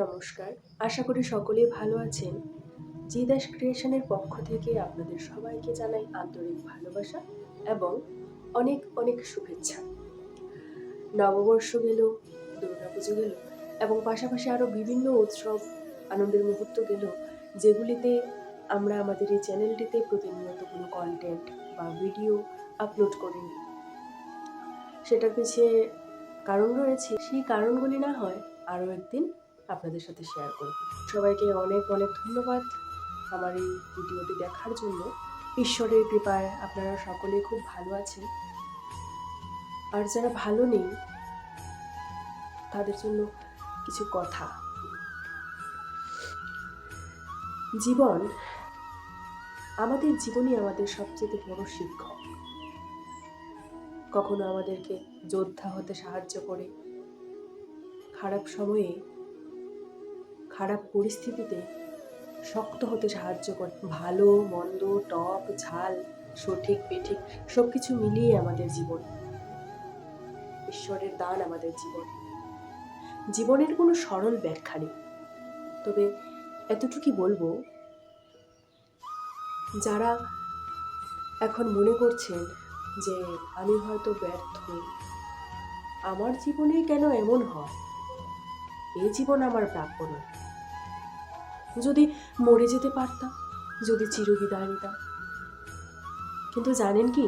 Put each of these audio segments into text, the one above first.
নমস্কার, আশা করি সকলেই ভালো আছেন। জি দাস ক্রিয়েশনের পক্ষ থেকে আপনাদের সবাইকে জানাই আন্তরিক ভালোবাসা এবং অনেক অনেক শুভেচ্ছা। নববর্ষ গেল, দুর্গাপুজো গেল এবং পাশাপাশি আরও বিভিন্ন উৎসব আনন্দের মুহূর্ত গেল, যেগুলিতে আমরা আমাদের এই চ্যানেলটিতে প্রতিনিয়ত কোনো কন্টেন্ট বা ভিডিও আপলোড করিনি। সেটার পিছিয়ে কারণ রয়েছে, সেই কারণগুলি না হয় আরও একদিন আপনাদের সাথে শেয়ার করব। সবাইকে অনেক অনেক ধন্যবাদ আমার এই ভিডিওটি দেখার জন্য। ঈশ্বরের কৃপায় আপনারা সকলেই খুব ভালো আছেন, আর যারা ভালো নেই তাদের জন্য কিছু কথা। জীবন, আমাদের জীবনই আমাদের সবচেয়ে বড় শিক্ষক। কখনো আমাদেরকে যোদ্ধা হতে সাহায্য করে, খারাপ সময়ে খারাপ পরিস্থিতিতে শক্ত হতে সাহায্য করে। ভালো মন্দ, টক ঝাল, সঠিক বেঠিক সব কিছু মিলিয়ে আমাদের জীবন, ঈশ্বরের দান আমাদের জীবন। জীবনের কোনো সরল ব্যাখ্যা নেই, তবে এতটুকুই বলবো, যারা এখন মনে করছেন যে আমি হয়তো ব্যর্থ, আমার জীবনে কেন এমন হয়, এই জীবন আমার প্রাপ্য নয়। যদি মরে যেতে পারতাম, যদি চিরবিদায় নিতাম। কিন্তু জানেন কি,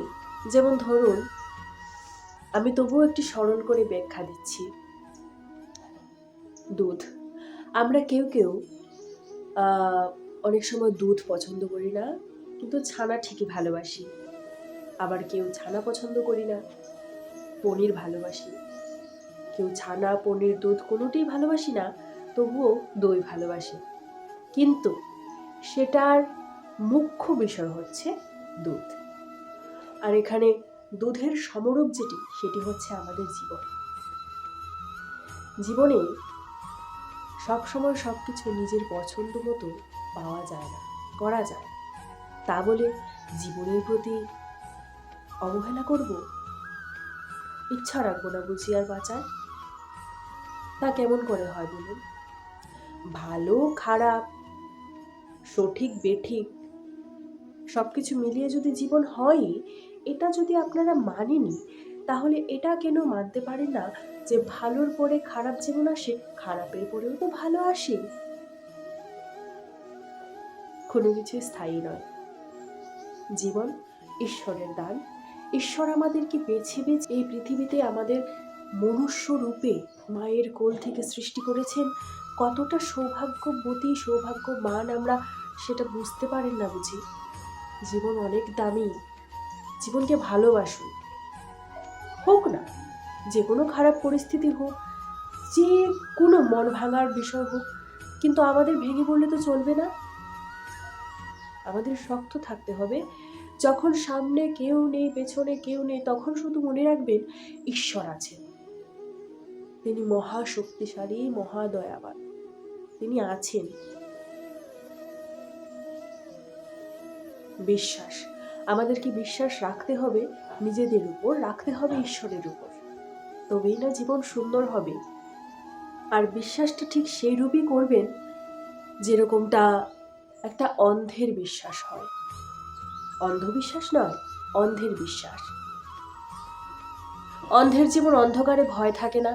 যেমন ধরুন, আমি তবুও একটি সরল করে ব্যাখ্যা দিচ্ছি। দুধ, আমরা কেউ কেউ অনেক সময় দুধ পছন্দ করি না, কিন্তু ছানা ঠিকই ভালোবাসি। আবার কেউ ছানা পছন্দ করি না, পনির ভালোবাসি। কেউ ছানা, পনির, দুধ কোনোটাই ভালোবাসি না, তবুও দই ভালোবাসি। কিন্তু সেটার মুখ্য বিষয় হচ্ছে দুধ। আর এখানে দুধের সমরূপ যেটি, সেটি হচ্ছে আমাদের জীবন। জীবনে সবসময় সব কিছু নিজের পছন্দ মতো পাওয়া যায় না, করা যায় না। তা বলে জীবনের প্রতি অবহেলা করব, ইচ্ছা রাখবো না বুঝি আর বাঁচার? তা কেমন করে হয় বলুন? ভালো খারাপ, সঠিক বেঠিক সবকিছু মিলিয়ে যদি জীবন হয়, এটা যদি আপনারা মানেনি, তাহলে এটা কেন মানতে পারেন না যে ভালোর পরে খারাপ যেমন আসে, খারাপের পরেও তো ভালো আসে? কোনো কিছু স্থায়ী নয়। জীবন ঈশ্বরের দান। ঈশ্বর আমাদেরকে বেছে বেছে এই পৃথিবীতে আমাদের মনুষ্য রূপে মায়ের কোল থেকে সৃষ্টি করেছেন। কতটা সৌভাগ্যবতী, সৌভাগ্যবান আমরা, সেটা বুঝতে পারেন না বুঝি? জীবন অনেক দামি। জীবনকে ভালোবাসুন। হোক না যে কোনো খারাপ পরিস্থিতি হোক, যে কোনো মন ভাঙার বিষয় হোক, কিন্তু আমাদের ভেঙে পড়লে তো চলবে না। আমাদের শক্ত থাকতে হবে। যখন সামনে কেউ নেই, পেছনে কেউ নেই, তখন শুধু মনে রাখবেন ঈশ্বর আছেন। তিনি মহা শক্তিশালী, মহা দয়াবান। তিনি আছেন। বিশ্বাস, আমাদেরকে বিশ্বাস রাখতে হবে নিজেদের উপর, রাখতে হবে ঈশ্বরের উপর। তবেই না জীবন সুন্দর হবে। আর বিশ্বাসটা ঠিক সেই রূপই করবেন যেরকমটা একটা অন্ধের বিশ্বাস হয়। অন্ধবিশ্বাস নয়, অন্ধের বিশ্বাস। অন্ধের জীবন অন্ধকারে ভয় থাকে না,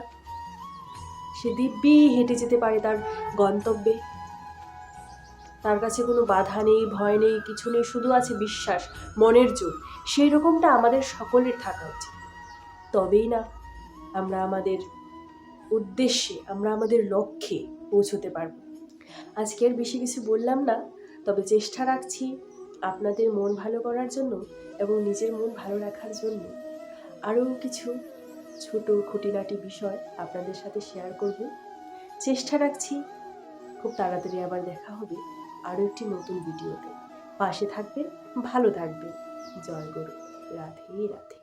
সে দিব্যি হেঁটে যেতে পারে তার গন্তব্যে। তার কাছে কোনো বাধা নেই, ভয় নেই, কিছু নেই, শুধু আছে বিশ্বাস, মনের জোর। সেই রকমটা আমাদের সকলের থাকা উচিত। তবেই না আমরা আমাদের উদ্দেশ্যে, আমরা আমাদের লক্ষ্যে পৌঁছতে পারব। আজকে আর বেশি কিছু বললাম না, তবে চেষ্টা রাখছি আপনাদের মন ভালো করার জন্য এবং নিজের মন ভালো রাখার জন্য আরও কিছু ছোট খুঁটিনাটি বিষয় আপনাদের সাথে শেয়ার করব। চেষ্টা রাখছি খুব তাড়াতাড়ি আবার দেখা হবে আরও একটি নতুন ভিডিওতে। পাশে থাকবেন, ভালো থাকবেন। জয় গুরু। রাধে রাধে।